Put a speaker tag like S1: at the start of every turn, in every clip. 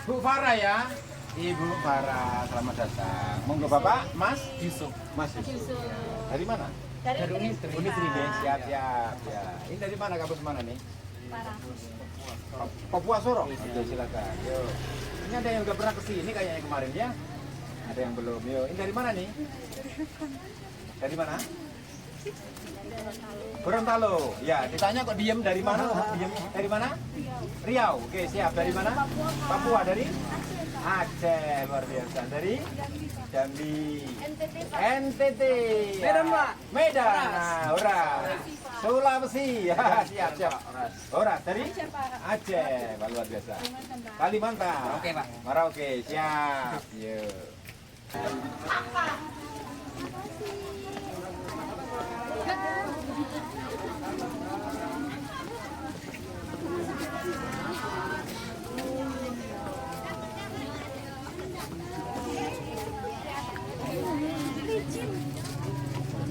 S1: Bu Farah ya. Ibu Farah, selamat datang. Monggo Bapak, Mas
S2: Yusuf.
S1: Mas Yusuf. Dari mana?
S2: Dari Unisri.
S1: Unisri deh, siap. Ya. Ini dari mana, kampus mana nih? Papua Sorong. Oke, silakan. Yuk. Ini ada yang udah pernah kesini kayaknya kemarin ya? Ada yang belum. Yuk, ini dari mana nih? Dari mana? Gorontalo. Ya, ditanya kok diem dari mana? Diem dari mana? Riau. Oke, siap. Dari mana? Papua. Dari Aceh, luar biasa. Dari Jambi. NTT.
S2: Medan, Pak.
S1: Medan. Nah, ora. Sulawesi. Ya, siap. Ora, dari Aceh. Wah, luar biasa. Kalimantan.
S2: Oke, Pak.
S1: Merauke, siap. Yuk.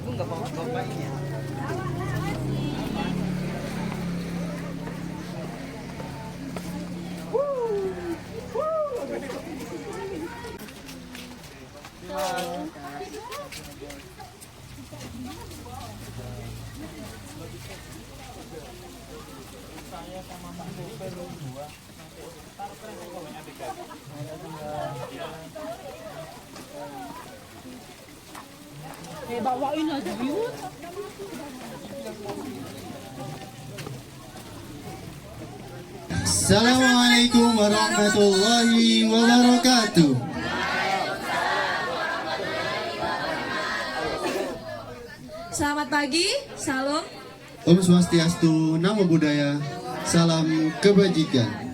S2: Ibu nggak bawa ini ya? Saya sama Pak Sopir dua.
S3: Bawain aja yuk.
S4: Assalamualaikum warahmatullahi wabarakatuh.
S3: Selamat pagi, salam.
S4: Om Swastiastu, Namo Buddhaya, salam kebajikan.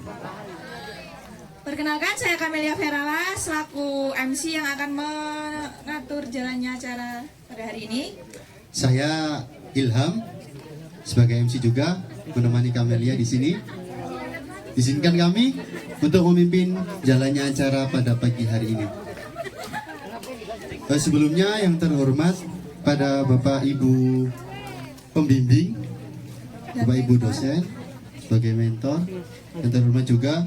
S3: Perkenalkan, saya Camelia Verala selaku MC yang akan mengatur jalannya acara pada hari ini.
S4: Saya Ilham sebagai MC juga menemani Camelia di sini. Izinkan kami untuk memimpin jalannya acara pada pagi hari ini. Sebelumnya yang terhormat pada Bapak Ibu pembimbing, Bapak Ibu dosen sebagai mentor, yang terhormat juga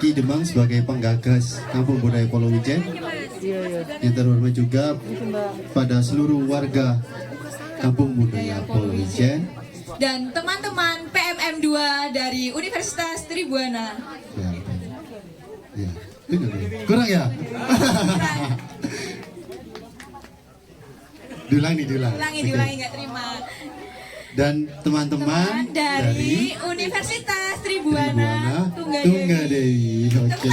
S4: Ki Demang sebagai penggagas Kampung Budaya Polowijen, yang terhormat juga pada seluruh warga Kampung Budaya Polowijen,
S3: Dan teman-teman PMM 2 dari Universitas Tribuana.
S4: ya. Kurang ya? Diulangi
S3: Nggak terima.
S4: Dan teman-teman
S3: Dari Universitas Tribuana
S4: Tunggadewi. Oke.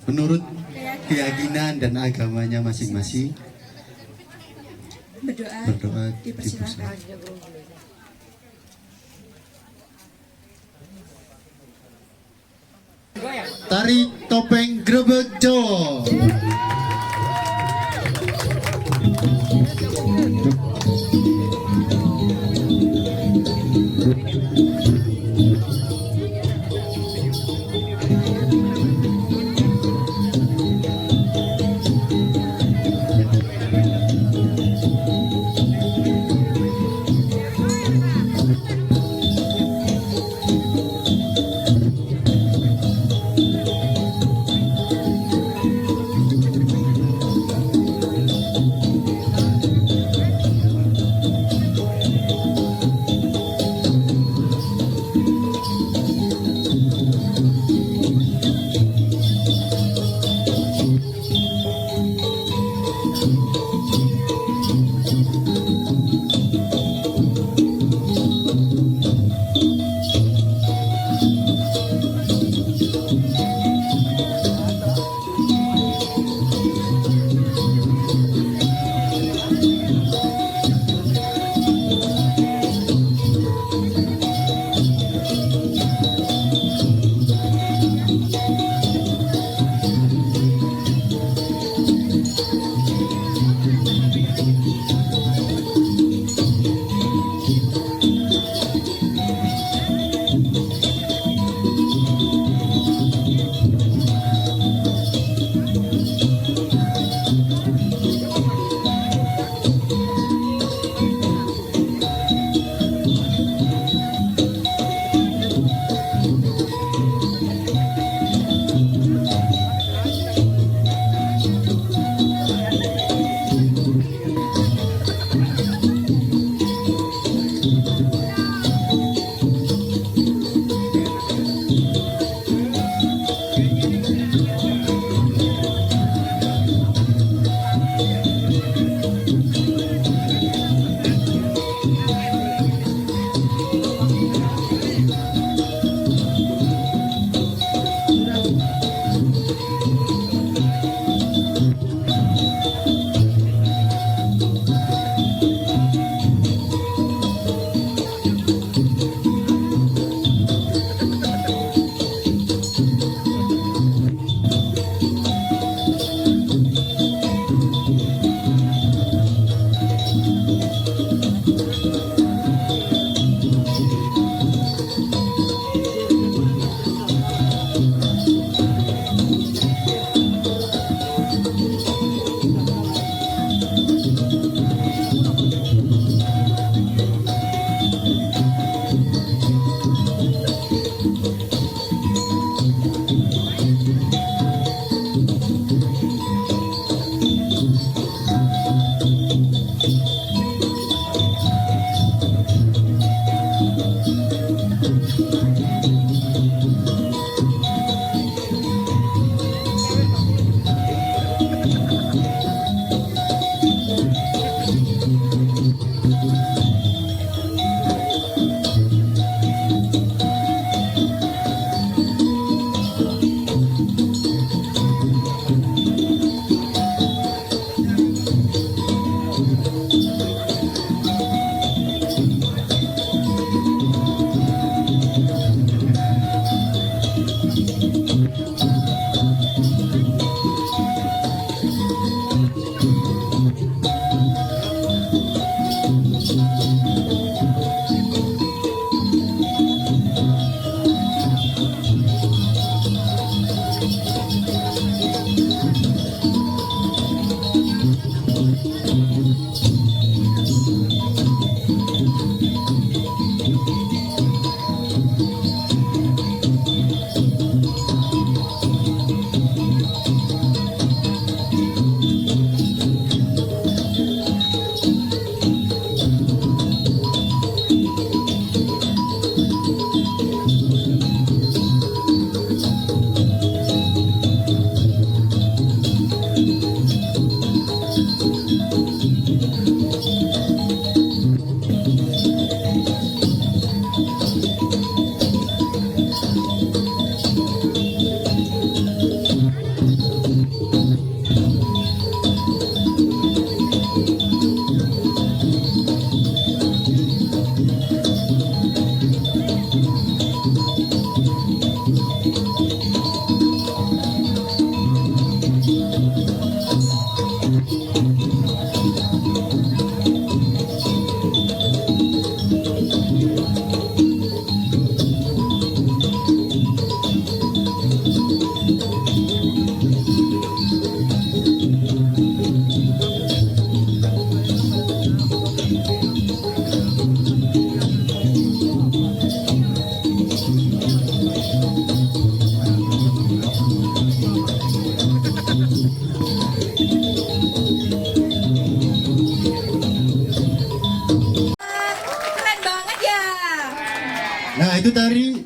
S4: menurut keyakinan dan agamanya masing-masing.
S3: Berdoa
S4: Berdoa
S3: dipersilakan.
S4: tari topeng Grebeg Jawa. Nah itu tari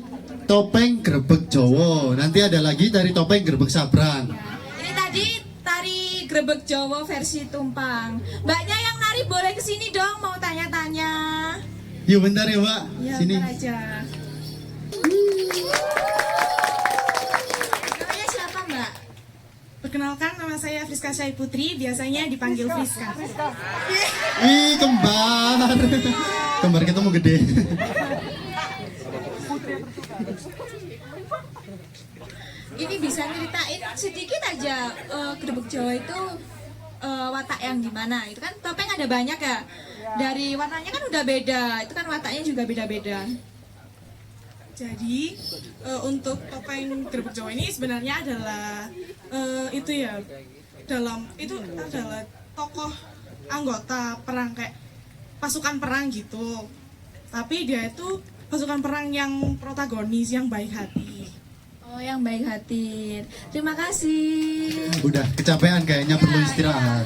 S4: topeng grebek Jawa. Nanti ada lagi tari topeng grebek Sabrang.
S3: Ini tadi tari grebek Jawa versi tumpang. Mbaknya yang nari boleh kesini dong, mau tanya-tanya.
S4: Yuk bentar ya Mbak,
S3: Ya,
S4: sini.
S3: bentar aja. Namanya siapa Mbak?
S5: Perkenalkan, nama saya Friska Syai Putri, biasanya dipanggil Friska.
S4: Ih kembar. Kembar ketemu gede.
S3: Ini bisa ceritain sedikit aja grebek Jawa itu watak yang gimana? Itu kan topeng ada banyak ya. Dari warnanya kan udah beda. Itu kan wataknya juga beda-beda.
S5: Jadi, untuk topeng Grebek Jawa ini sebenarnya adalah itu ya, itu adalah tokoh anggota perang kayak pasukan perang gitu. Tapi dia itu pasukan perang yang protagonis, yang baik hati.
S3: Oh, yang baik hati. Terima kasih.
S4: Udah kecapean kayaknya perlu istirahat.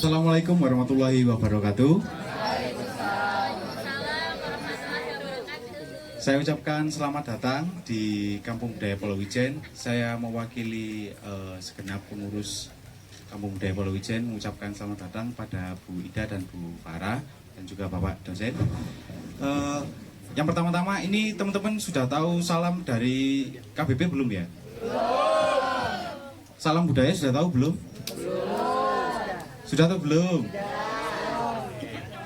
S6: Assalamualaikum warahmatullahi wabarakatuh. Saya ucapkan selamat datang di Kampung Budaya Polowijen. Saya mewakili segenap pengurus Kampung Budaya Polowijen mengucapkan selamat datang pada Bu Ida dan Bu Farah dan juga Bapak dosen. Yang pertama-tama ini teman-teman sudah tahu salam dari KBP belum ya? Salam budaya sudah tahu belum? Sudah atau belum?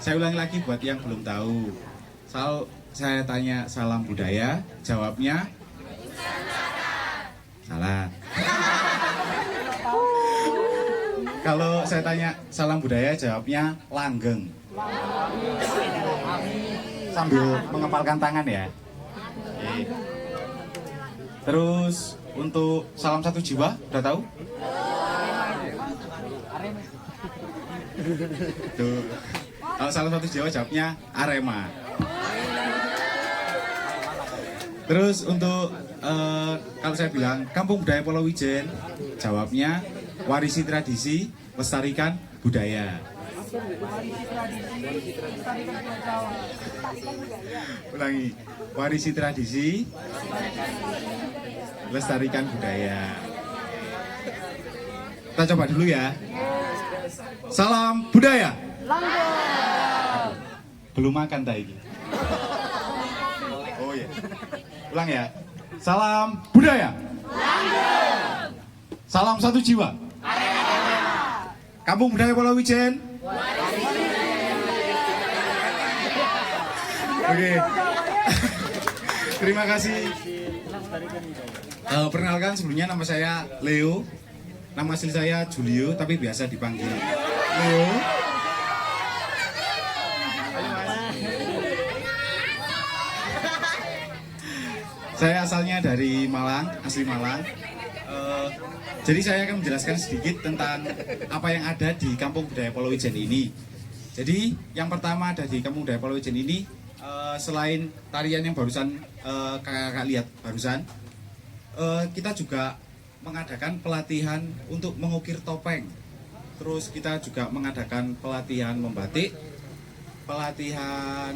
S6: Saya ulangi lagi buat yang belum tahu. Saya tanya salam budaya, jawabnya salah. Kalau saya tanya salam budaya, jawabnya langgeng. Sambil mengepalkan tangan ya. Oke. Terus untuk salam satu jiwa, udah tahu? Tuh. Kalau salah satu jiwa jawabnya Arema. Terus untuk kalau saya bilang Kampung Budaya Polowijen, jawabnya warisi tradisi, lestarikan budaya. Ulangi, warisi tradisi, lestarikan budaya. Kita coba dulu ya. Salam budaya. Belum makan tadi. Oh iya. Ulang ya. Salam budaya. Salam satu jiwa. Kampung Budaya Polowijen. Oke. Terima kasih. Perkenalkan sebelumnya nama saya Leo. Nama asli saya Julio tapi biasa dipanggil Leo. Saya asalnya dari Malang, asli Malang. Jadi saya akan menjelaskan sedikit tentang apa yang ada di Kampung Budaya Polowijen ini. Jadi yang pertama ada di Kampung Budaya Polowijen ini, selain tarian yang barusan kakak lihat barusan, kita juga mengadakan pelatihan untuk mengukir topeng. Terus kita juga mengadakan pelatihan membatik, pelatihan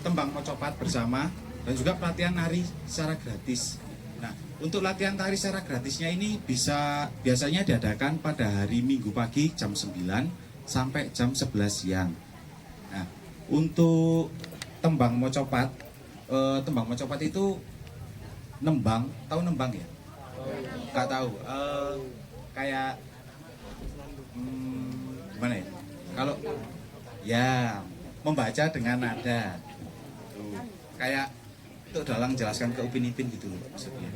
S6: tembang mocopat bersama, dan juga pelatihan nari secara gratis. Nah, untuk latihan tari secara gratisnya ini biasanya diadakan pada hari Minggu pagi jam 9 sampai jam 11 siang. Nah, untuk tembang mocopat itu nembang, tahu nembang ya? Nggak tahu. Kayak gimana ya? Kalau ya membaca dengan nada, tuh, kayak itu dalang jelaskan ke Upin Ipin gitu loh maksudnya.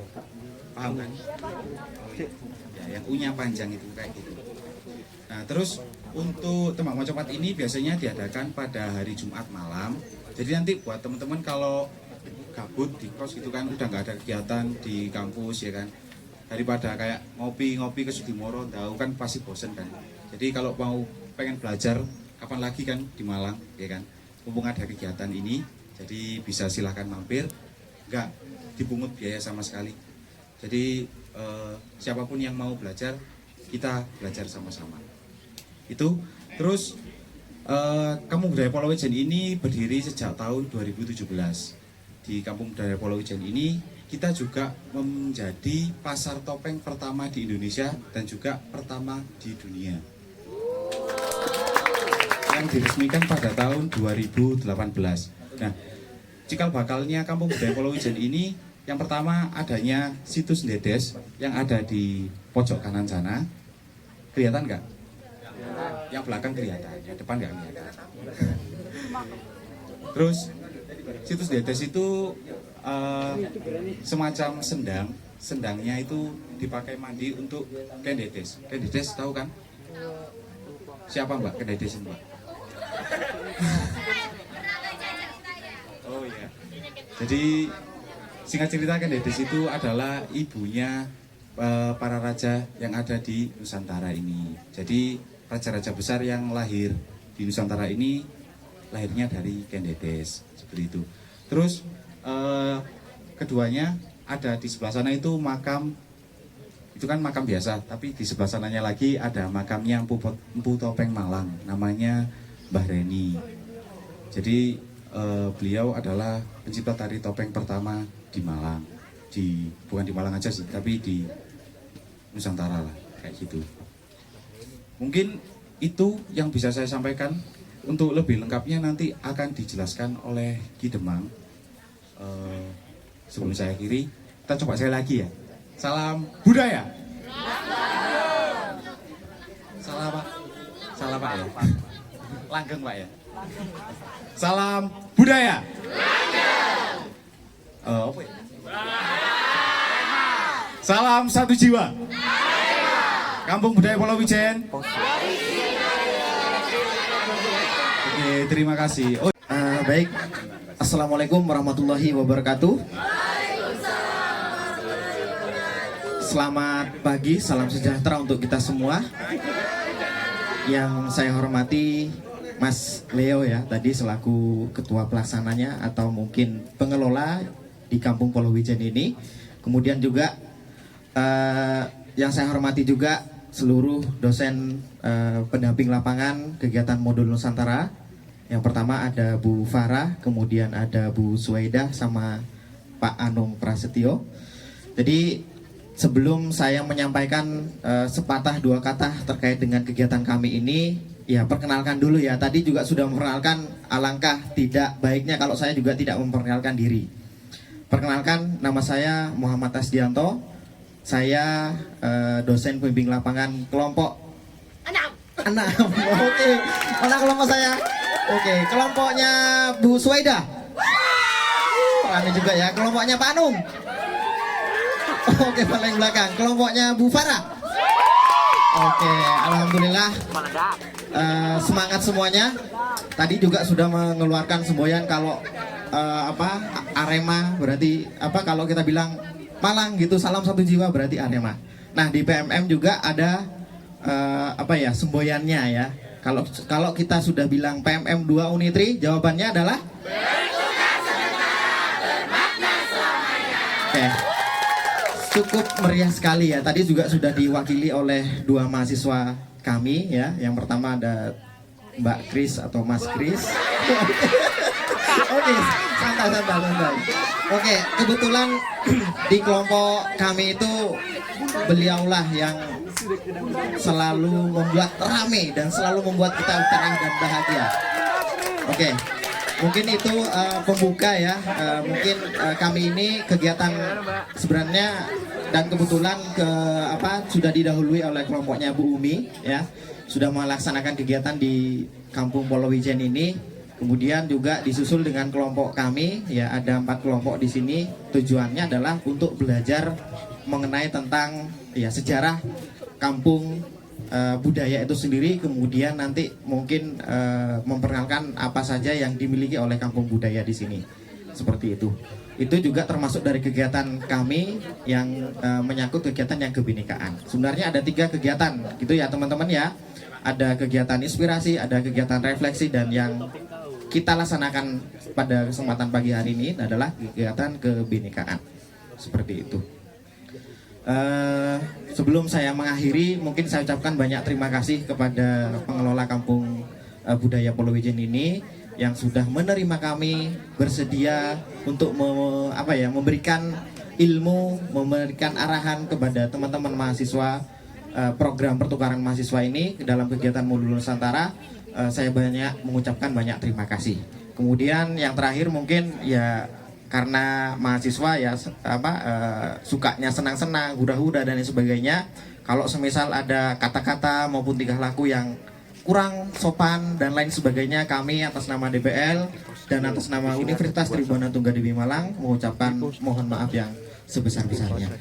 S6: Paham kan? Ya, yang U-nya panjang itu kayak gitu. Nah, terus untuk tembang mocopat ini biasanya diadakan pada hari Jumat malam. Jadi nanti buat teman-teman kalau gabut di kos gitu kan, udah nggak ada kegiatan di kampus ya kan, daripada kayak ngopi-ngopi ke Sudimoro, tahu kan pasti bosen kan. Jadi kalau mau pengen belajar kapan lagi kan di Malang ya kan, mumpung ada kegiatan ini, jadi bisa silahkan mampir, nggak dipungut biaya sama sekali. Jadi siapapun yang mau belajar, kita belajar sama-sama. Itu terus Kampung Budaya Polowijen ini berdiri sejak tahun 2017. di Kampung Budaya Polowijen ini kita juga menjadi pasar topeng pertama di Indonesia dan juga pertama di dunia. Yang diresmikan pada tahun 2018. Nah, cikal bakalnya Kampung Budaya Polowijen ini yang pertama adanya situs Ndedes yang ada di pojok kanan sana. Kelihatan nggak? Yang belakang kelihatan, yang depan nggak kelihatan. Terus situs Ndedes itu semacam sendangnya itu dipakai mandi untuk Kendedes. Kendedes tahu kan? Siapa Mbak Kendedes Mbak? Oh iya. Jadi singkat cerita Kendedes itu adalah ibunya para raja yang ada di Nusantara ini. Jadi raja-raja besar yang lahir di Nusantara ini lahirnya dari Kendedes seperti itu. Terus keduanya ada di sebelah sana itu makam, itu kan makam biasa, tapi di sebelah sananya lagi ada makamnya Empu Topeng Malang, namanya Mbah Reni. Jadi beliau adalah pencipta tari topeng pertama di Malang, bukan di Malang aja sih, tapi di Nusantara lah, kayak gitu. Mungkin itu yang bisa saya sampaikan. Untuk lebih lengkapnya nanti akan dijelaskan oleh Ki Demang. Sebelum saya akhiri, kita coba sekali lagi ya. Salam budaya. Salah Pak. Salah Pak ya. Langgeng Pak ya. Salam budaya. Apa ya? Salam satu jiwa. Kampung Budaya Polowijen. Oke, terima kasih.
S7: Baik, Assalamualaikum warahmatullahi wabarakatuh. Selamat pagi, salam sejahtera untuk kita semua. Yang saya hormati Mas Leo ya, tadi selaku ketua pelaksananya atau mungkin pengelola di Kampung Polowijen ini. Kemudian juga yang saya hormati juga seluruh dosen pendamping lapangan kegiatan modul Nusantara. Yang pertama ada Bu Farah, kemudian ada Bu Suwaidah sama Pak Anung Prasetyo. Jadi sebelum saya menyampaikan sepatah dua kata terkait dengan kegiatan kami ini, ya perkenalkan dulu ya. Tadi juga sudah memperkenalkan, alangkah tidak baiknya kalau saya juga tidak memperkenalkan diri. Perkenalkan, nama saya Muhammad Asdianto. Saya dosen pembimbing lapangan kelompok 6. Oke, mana kelompok saya? Oke, kelompoknya Bu Suwaidah. Rame juga ya. Kelompoknya Pak Anung. Oke, paling belakang. Kelompoknya Bu Farah. Oke, alhamdulillah. Semangat semuanya. Tadi juga sudah mengeluarkan semboyan kalau Arema berarti kalau kita bilang Malang gitu, salam satu jiwa berarti Arema. Nah, di PMM juga ada semboyannya ya. Kalau kita sudah bilang PMM 2 Unitri, jawabannya adalah bertukar sementara bermakna selamanya. Oke. Cukup meriah sekali ya. Tadi juga sudah diwakili oleh dua mahasiswa kami ya. Yang pertama ada Mbak Kris atau Mas Kris. Oke, santai. Oke, kebetulan di kelompok kami itu beliaulah yang selalu membuat rame dan selalu membuat kita cerah dan bahagia. Oke, mungkin itu pembuka ya. Mungkin kami ini kegiatan sebenarnya dan kebetulan sudah didahului oleh kelompoknya Bu Umi ya, sudah melaksanakan kegiatan di Kampung Polowijen ini. Kemudian juga disusul dengan kelompok kami ya, ada 4 kelompok di sini. Tujuannya adalah untuk belajar mengenai tentang ya sejarah kampung budaya itu sendiri, kemudian nanti mungkin memperkenalkan apa saja yang dimiliki oleh kampung budaya di sini. Seperti itu. Itu juga termasuk dari kegiatan kami yang menyangkut kegiatan yang kebinekaan. Sebenarnya ada 3 kegiatan gitu ya teman-teman ya. Ada kegiatan inspirasi, ada kegiatan refleksi, dan yang kita laksanakan pada kesempatan pagi hari ini adalah kegiatan kebinekaan. Seperti itu. Sebelum saya mengakhiri, mungkin saya ucapkan banyak terima kasih kepada pengelola Kampung Budaya Polowijen ini yang sudah menerima kami, bersedia untuk memberikan ilmu, memberikan arahan kepada teman-teman mahasiswa program pertukaran mahasiswa ini dalam kegiatan Modul Nusantara. Saya mengucapkan banyak terima kasih. Kemudian yang terakhir mungkin ya karena mahasiswa ya sukanya senang-senang, huda-huda dan lain sebagainya. Kalau semisal ada kata-kata maupun tingkah laku yang kurang sopan dan lain sebagainya, kami atas nama DPL dan atas nama Universitas Tribhuwana Tunggadewi Malang mengucapkan mohon maaf yang sebesar-besarnya.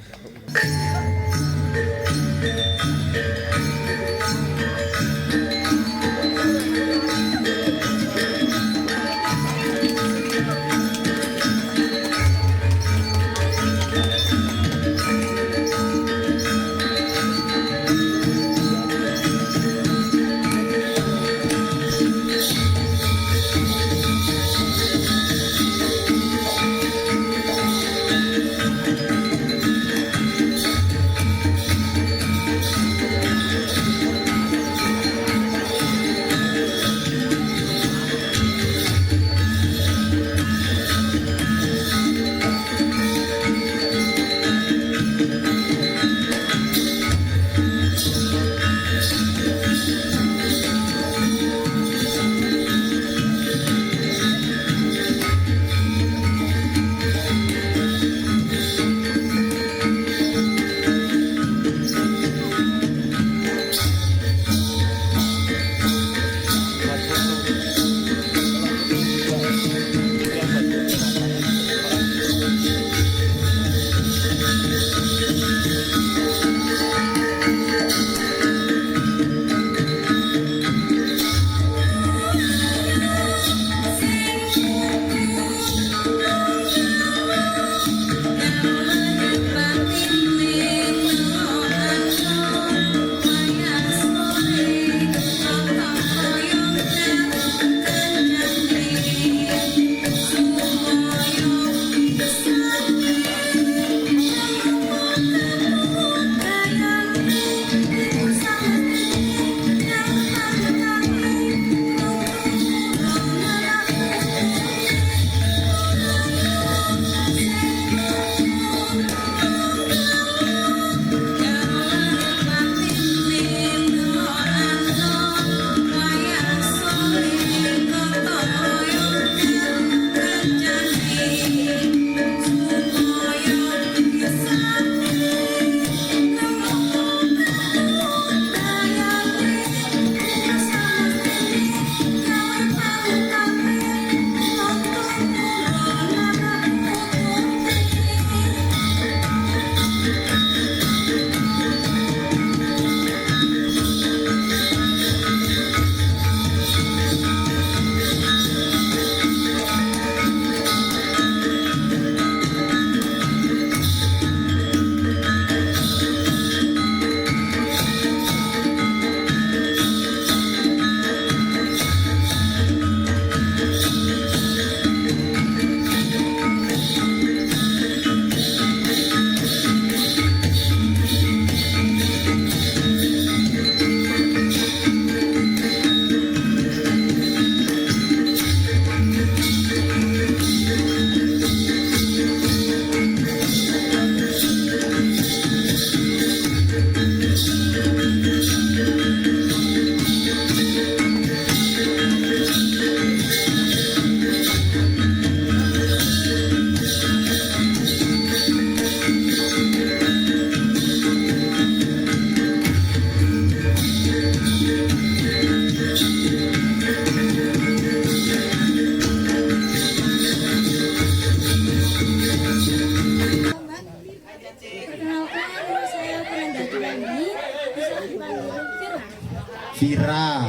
S7: Vira.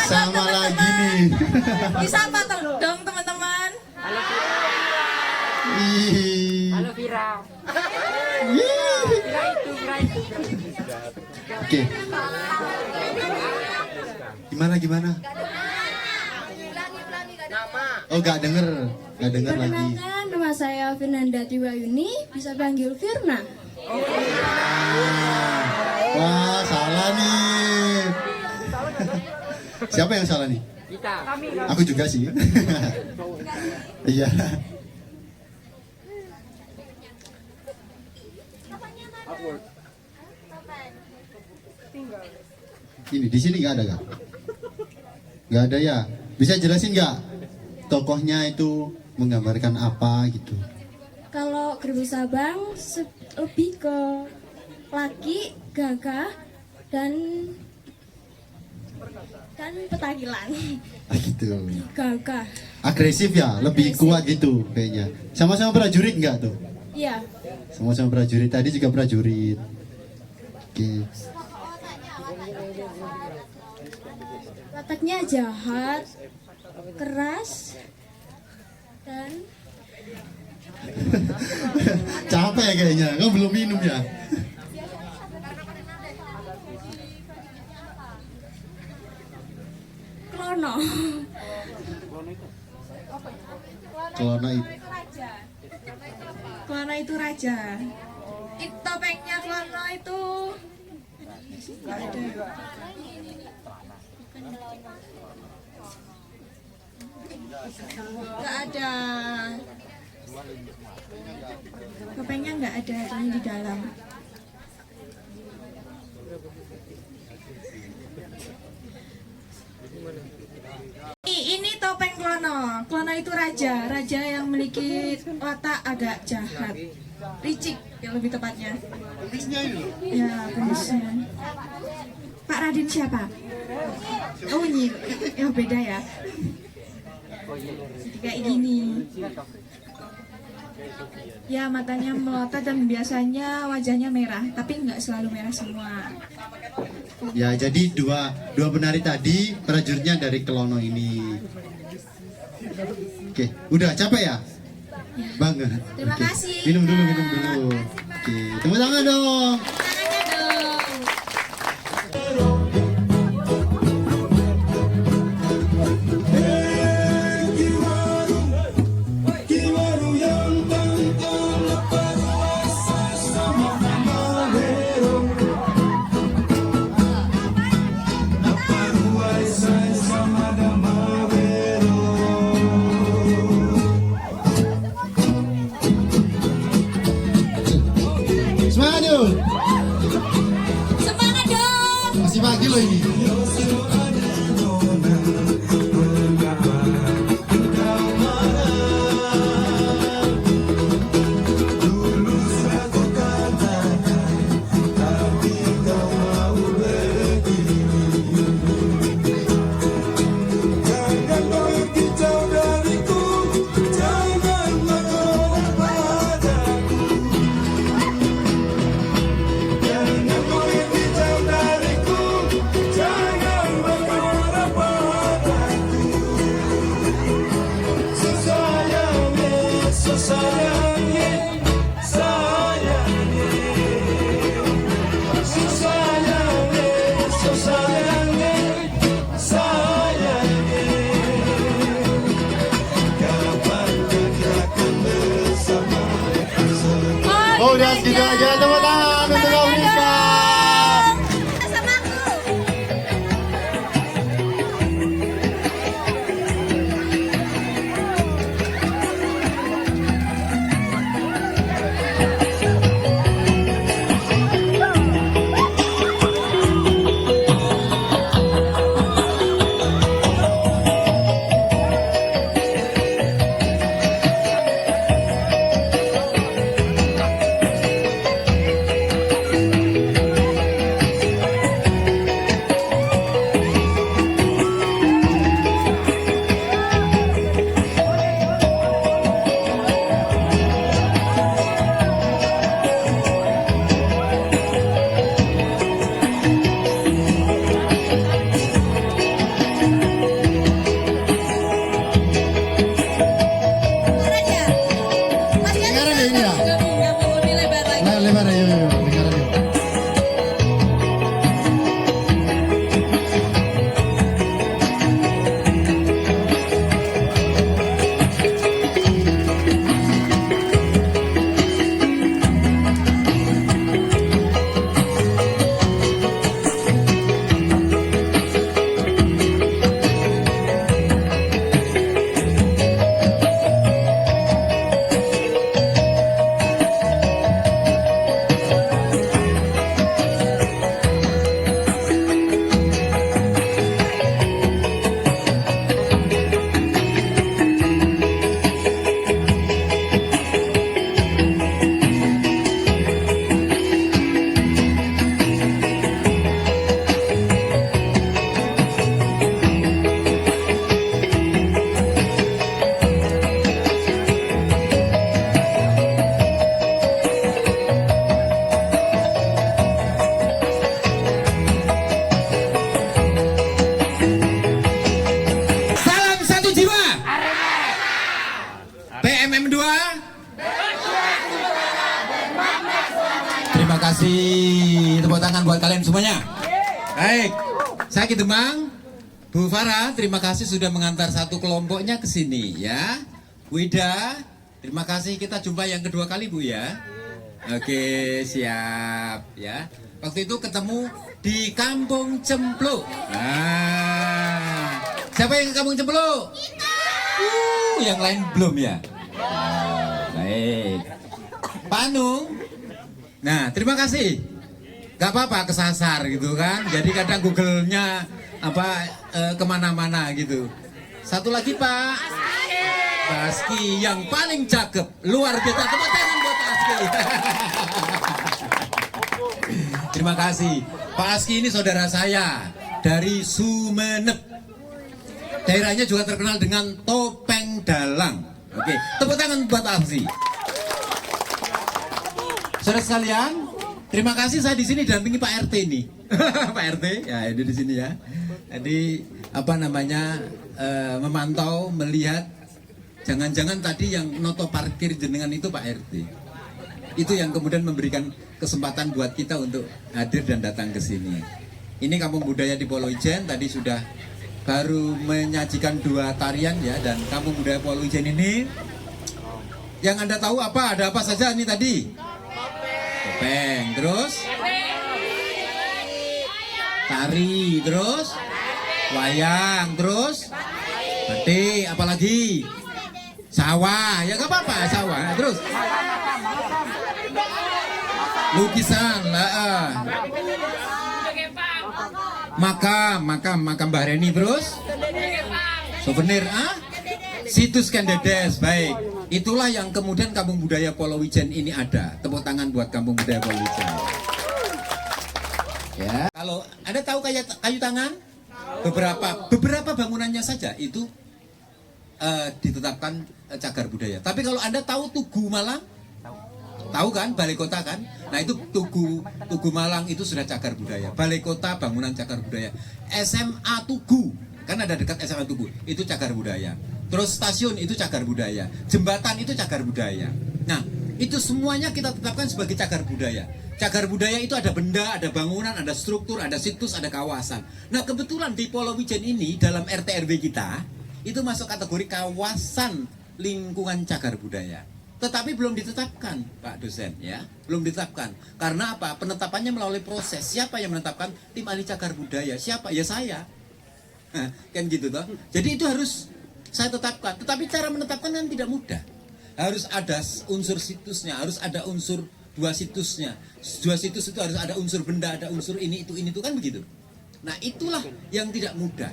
S7: Sama lagi nih.
S3: Disapa dong teman-teman.
S8: Halo Vira. Vira itu.
S4: Oke. Gimana? Oh, gak denger lagi.
S9: Perkenalkan, nama saya Fernanda Tiwayuni, bisa panggil Firna.
S4: Wah, salah nih. Siapa yang salah nih?
S8: Kita.
S4: Aku juga sih. Iya. Ini di sini nggak ada kak? Nggak ada ya? Bisa jelasin nggak? Tokohnya itu menggambarkan apa gitu?
S9: Kalau Gerbek Sabang lebih ke laki, gagah, dan petakilan.
S4: Gitu.
S9: Gagah.
S4: Agresif ya, lebih kuat gitu kayaknya. Sama-sama prajurit nggak tuh?
S9: Iya.
S4: Sama-sama prajurit. Tadi juga prajurit. Oke.
S9: Wataknya jahat, keras, dan
S4: Capek ya kayaknya. Kau belum minum ya?
S9: krono.
S4: Kelana itu.
S3: Klono itu raja. Topengnya Klono itu nggak ada. Nggak ada. Topengnya nggak ada, hanya di dalam. Ini topeng Klono. Klono itu raja, raja yang memiliki watak agak jahat, licik yang lebih tepatnya. Ya, penisnya. Pak Raden siapa? Oh ini, ya beda ya. Jadi kayak gini. Ya matanya melotot dan biasanya wajahnya merah, tapi nggak selalu merah semua.
S4: Ya, jadi dua penari tadi prajuritnya dari Klono ini. Oke, udah capek ya? Banget.
S3: Terima
S4: Oke.
S3: kasih.
S4: Minum dulu. Oke, tepuk tangan dong.
S3: Tangannya dong.
S4: Semangat yuk.
S3: Semangat dong.
S4: Masih pagi loh ini. Oh, udah segitu aja, tepuk tangan untuk Kak Friska.
S3: Sama aku.
S10: MM2. Terima kasih, tepuk tangan buat kalian semuanya. Baik, saya Ki Demang. Bu Farah, terima kasih sudah mengantar satu kelompoknya ke sini ya. Bu Ida, terima kasih, kita jumpa yang kedua kali Bu ya. Oke, siap ya. Waktu itu ketemu di Kampung Cempluk. Nah, siapa yang ke Kampung Cempluk? Yang lain belum ya? Baik. Pak Anung. Nah, terima kasih. Gak apa-apa kesasar gitu kan. Jadi kadang Google-nya kemana-mana gitu. Satu lagi Pak Aski yang paling cakep, luar biasa. Tepuk tangan buat Pak Aski. Terima kasih. Pak Aski ini saudara saya dari Sumeneb. Daerahnya juga terkenal dengan topeng dalang. Oke, tepuk tangan buat Pak Aski. Saudara sekalian, terima kasih saya di sini dampingi Pak RT nih. Pak RT, ya ini di sini ya. Jadi memantau, melihat, jangan-jangan tadi yang noto parkir jenengan itu Pak RT. Itu yang kemudian memberikan kesempatan buat kita untuk hadir dan datang ke sini. Ini Kampung Budaya di Pulau Ijen, tadi sudah baru menyajikan 2 tarian ya, dan Kampung Budaya Pulau Ijen ini yang Anda tahu apa? Ada apa saja nih tadi? Topeng, terus tari, terus wayang, terus batik, apalagi sawah, ya gak apa-apa sawah, terus lukisan lah, makam Mbah Reni, terus souvenir, situs Kendedes. Baik, itulah yang kemudian Kampung Budaya Pulau Ijen ini ada. Tepuk tangan buat Kampung Budaya Pulau Ijen. Ya, kalau Anda tahu kayu tangan, beberapa bangunannya saja itu ditetapkan cagar budaya. Tapi kalau Anda tahu Tugu Malang, tahu kan, Balai Kota kan? Nah itu Tugu Malang itu sudah cagar budaya. Balai Kota bangunan cagar budaya. SMA Tugu, kan ada dekat SMA Tugu, itu cagar budaya. Terus stasiun itu cagar budaya. Jembatan itu cagar budaya. Nah, itu semuanya kita tetapkan sebagai cagar budaya. Cagar budaya itu ada benda, ada bangunan, ada struktur, ada situs, ada kawasan. Nah, kebetulan di Pulau Ijen ini dalam RT RW kita itu masuk kategori kawasan lingkungan cagar budaya. Tetapi belum ditetapkan, Pak dosen ya. Belum ditetapkan. Karena apa? Penetapannya melalui proses. Siapa yang menetapkan? Tim ahli cagar budaya. Siapa? Ya saya. Nah, kan gitu toh. Jadi itu harus saya tetapkan. Tetapi cara menetapkan kan tidak mudah. Harus ada unsur situsnya, harus ada unsur 2 situsnya. 2 situs itu harus ada unsur benda, ada unsur ini itu kan begitu. Nah, itulah yang tidak mudah.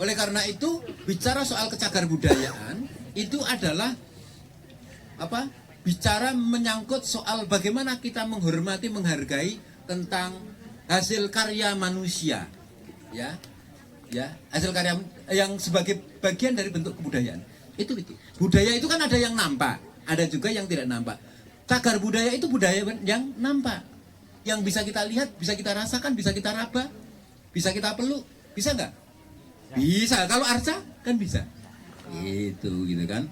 S10: Oleh karena itu, bicara soal kecagar budayaan itu adalah bicara menyangkut soal bagaimana kita menghormati, menghargai tentang hasil karya manusia. Ya, hasil karya yang sebagai bagian dari bentuk kebudayaan. Itu. Budaya itu kan ada yang nampak, ada juga yang tidak nampak. Cagar budaya itu budaya yang nampak, yang bisa kita lihat, bisa kita rasakan, bisa kita raba, bisa kita peluk, bisa nggak? Bisa. Kalau arca kan bisa. Gitu kan.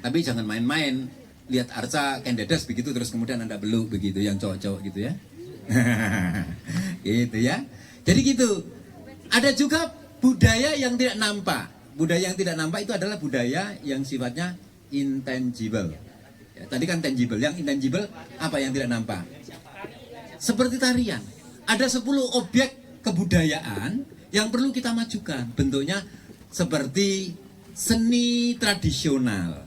S10: Tapi jangan main-main lihat arca Kendedes begitu terus kemudian Anda beluk begitu, yang cowok-cowok gitu ya. Gitu ya. Jadi gitu. Ada juga budaya yang tidak nampak. Budaya yang tidak nampak itu adalah budaya yang sifatnya intangible. Ya, tadi kan tangible, yang intangible apa yang tidak nampak? Seperti tarian. Ada 10 objek kebudayaan yang perlu kita majukan. Bentuknya seperti seni tradisional.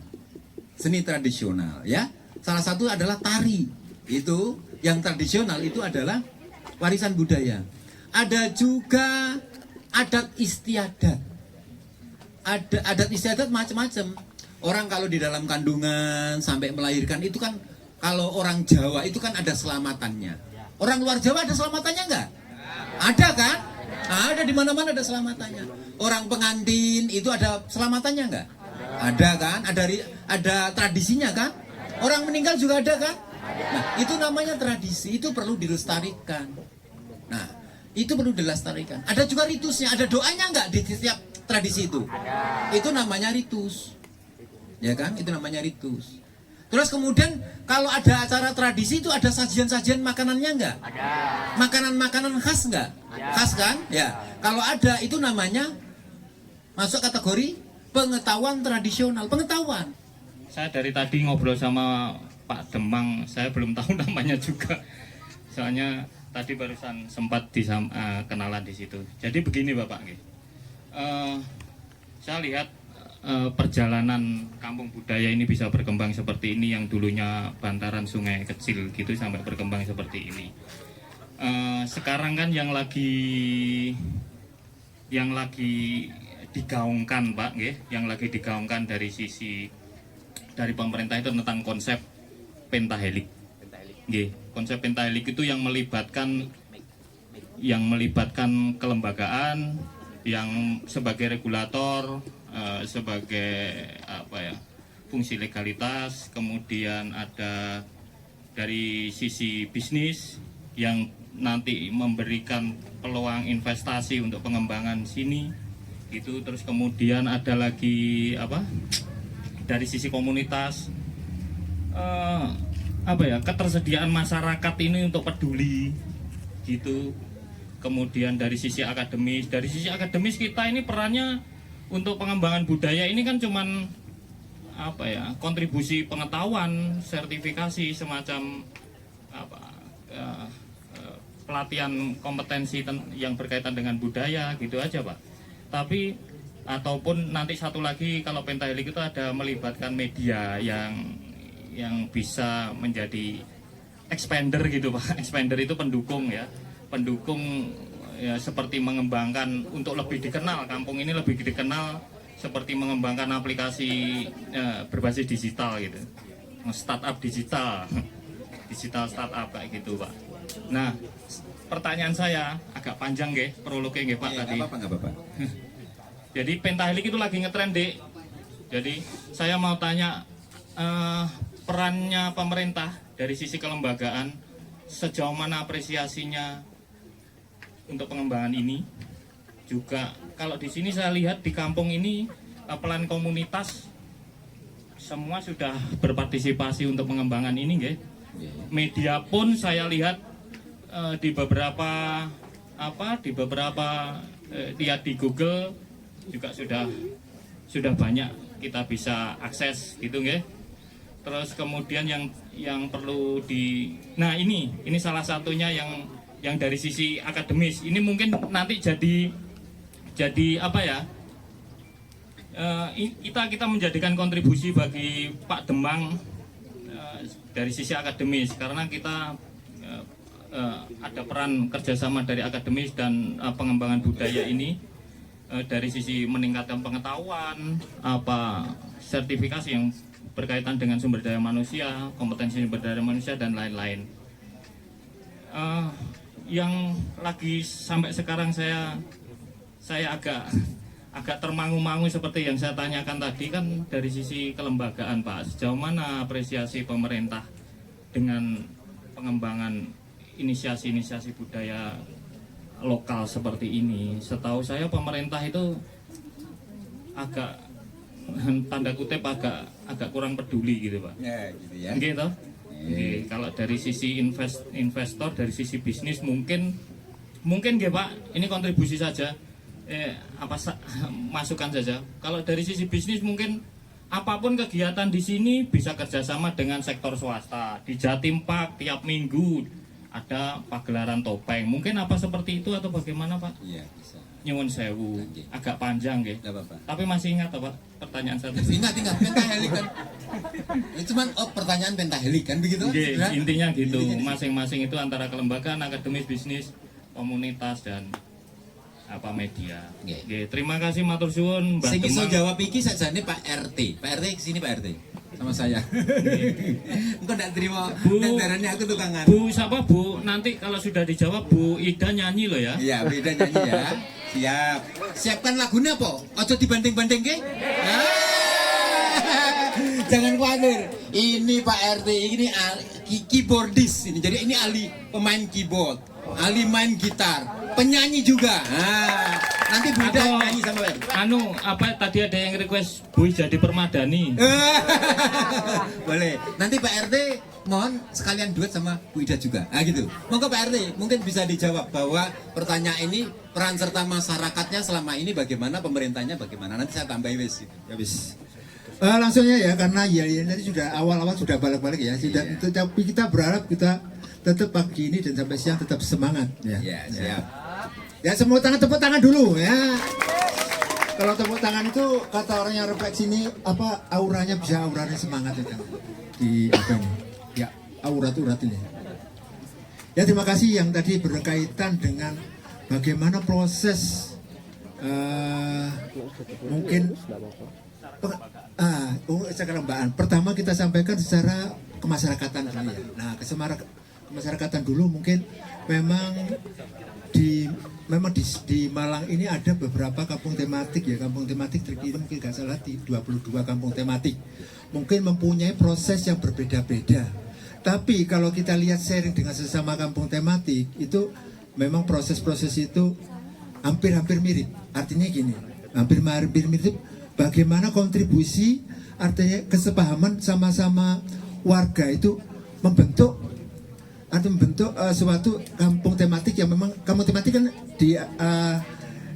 S10: Seni tradisional ya. Salah satu adalah tari. Itu yang tradisional itu adalah warisan budaya. Ada juga adat istiadat. Ada adat istiadat macam-macam. Orang kalau di dalam kandungan sampai melahirkan itu kan, kalau orang Jawa itu kan ada selamatannya. Orang luar Jawa ada selamatannya enggak? Ada kan? Ada, di mana-mana ada selamatannya. Orang pengantin itu ada selamatannya enggak? Ada kan? Ada tradisinya kan? Orang meninggal juga ada kan? Nah, itu namanya tradisi, itu perlu dilestarikan. Nah, itu perlu dilestarikan. Ada juga ritusnya, ada doanya enggak di setiap tradisi itu? Itu namanya ritus. ya kan? Itu namanya ritus. Terus kemudian kalau ada acara tradisi itu ada sajian-sajian makanannya enggak?
S8: Ada.
S10: Makanan-makanan khas enggak?
S8: Ya.
S10: Khas kan? Ya. Kalau ada itu namanya masuk kategori pengetahuan tradisional, pengetahuan.
S11: Saya dari tadi ngobrol sama Pak Demang, saya belum tahu namanya juga. Soalnya tadi barusan sempat kenalan di situ. Jadi begini Bapak, saya lihat perjalanan kampung budaya ini bisa berkembang seperti ini, yang dulunya bantaran sungai kecil gitu sampai berkembang seperti ini. Sekarang kan yang lagi digaungkan Pak, yang lagi digaungkan dari dari pemerintah itu tentang konsep pentahelik. Konsep pentahelik itu yang melibatkan kelembagaan yang sebagai regulator, sebagai fungsi legalitas, kemudian ada dari sisi bisnis yang nanti memberikan peluang investasi untuk pengembangan sini gitu. Terus kemudian ada lagi dari sisi komunitas, ketersediaan masyarakat ini untuk peduli gitu. Kemudian dari sisi akademis kita ini perannya untuk pengembangan budaya ini kan cuman kontribusi pengetahuan, sertifikasi, semacam pelatihan kompetensi yang berkaitan dengan budaya gitu aja Pak. Tapi ataupun nanti satu lagi, kalau pentahelik itu ada melibatkan media yang bisa menjadi expander gitu Pak. Expander itu pendukung ya, seperti mengembangkan untuk lebih dikenal, kampung ini lebih dikenal seperti mengembangkan aplikasi berbasis digital gitu, startup digital startup kayak gitu Pak. Nah, pertanyaan saya agak panjang prolognya Pak tadi.
S10: Nggak apa-apa.
S11: Jadi pentahelik itu lagi ngetren Dek. Jadi saya mau tanya perannya pemerintah dari sisi kelembagaan, sejauh mana apresiasinya untuk pengembangan ini. Juga kalau di sini saya lihat di kampung ini pelan komunitas semua sudah berpartisipasi untuk pengembangan ini Media pun saya lihat di beberapa lihat di Google juga sudah banyak kita bisa akses gitu Terus kemudian yang perlu nah ini salah satunya yang dari sisi akademis. Ini mungkin nanti jadi kita menjadikan kontribusi bagi Pak Demang dari sisi akademis, karena kita ada peran kerjasama dari akademis dan pengembangan budaya ini dari sisi meningkatkan pengetahuan, sertifikasi yang berkaitan dengan sumber daya manusia, kompetensi sumber daya manusia dan lain-lain. Yang lagi sampai sekarang saya agak termangu-mangu seperti yang saya tanyakan tadi kan dari sisi kelembagaan Pak, sejauh mana apresiasi pemerintah dengan pengembangan inisiasi budaya lokal seperti ini. Setahu saya pemerintah itu agak tanda kutip agak kurang peduli gitu Pak.
S10: Ya, gitu ya.
S11: Gitu. Kalau dari sisi investor, dari sisi bisnis mungkin Pak, ini kontribusi saja. Masukan saja. Kalau dari sisi bisnis mungkin apapun kegiatan di sini bisa kerjasama dengan sektor swasta. Di Jatim Park tiap minggu ada pagelaran topeng. Mungkin seperti itu atau bagaimana Pak?
S10: Iya bisa.
S11: Nyuwun sewu, agak panjang
S10: Nggak apa-apa.
S11: Tapi masih ingat Pak pertanyaan satu?
S10: Ingat pentahelik kan. Itu cuman pertanyaan pentahelik kan begitu?
S11: Intinya gitu. Masing-masing itu antara kelembagaan, akademis, bisnis, komunitas dan media. Terima kasih matur suwun Mbah
S10: Sing iso
S11: Demang.
S10: jawab iki sakjane Pak RT. Pak RT kesini Pak RT sama saya. Engko ndak terima darahnya aku tukangan.
S11: Bu siapa Bu? Nanti kalau sudah dijawab Bu Ida nyanyi loh ya.
S10: Iya, Bu Ida nyanyi ya. Siap. Siapkan lagunya apa? Ojo dibanding-banding ke? Jangan khawatir. Ini Pak RT ini keyboardis ini. Jadi ini ahli pemain keyboard, ahli main gitar. penyanyi juga. Nah, nanti Bu Ida
S11: Atau,
S10: nyanyi sama Pak RT.
S11: apa tadi ada yang request Boy jadi permadani.
S10: Boleh. Nanti Pak RT mohon sekalian duet sama Bu Ida juga. Nah gitu. Monggo Pak RT mungkin bisa dijawab bahwa pertanyaan ini peran serta masyarakatnya selama ini bagaimana, pemerintahnya bagaimana. Nanti saya tambahin wis.
S12: Ya wis. Langsungnya ya karena ya tadi sudah awal-awal sudah balik-balik ya. Tapi kita berharap kita tetap pagi ini dan sampai siang tetap semangat ya.
S10: Ya, siap.
S12: Ya semua tepuk tangan dulu ya. Kalau tepuk tangan itu kata orang yang refleksi ini apa auranya bisa auranya semangat itu di apa ini? Ya aurat-urat ini. Ya terima kasih yang tadi berkaitan dengan bagaimana proses mungkin kelembagaan. Pertama kita sampaikan secara kemasyarakatan dulu ya. Nah kemasyarakatan dulu mungkin memang di Malang ini ada beberapa kampung tematik ya. Kampung tematik terkini mungkin nggak salah di 22 kampung tematik. Mungkin mempunyai proses yang berbeda-beda. Tapi kalau kita lihat sharing dengan sesama kampung tematik itu memang proses-proses itu hampir-hampir mirip. Artinya gini, hampir mirip bagaimana kontribusi artinya kesepahaman sama-sama warga itu membentuk suatu kampung tematik yang memang kampung tematik kan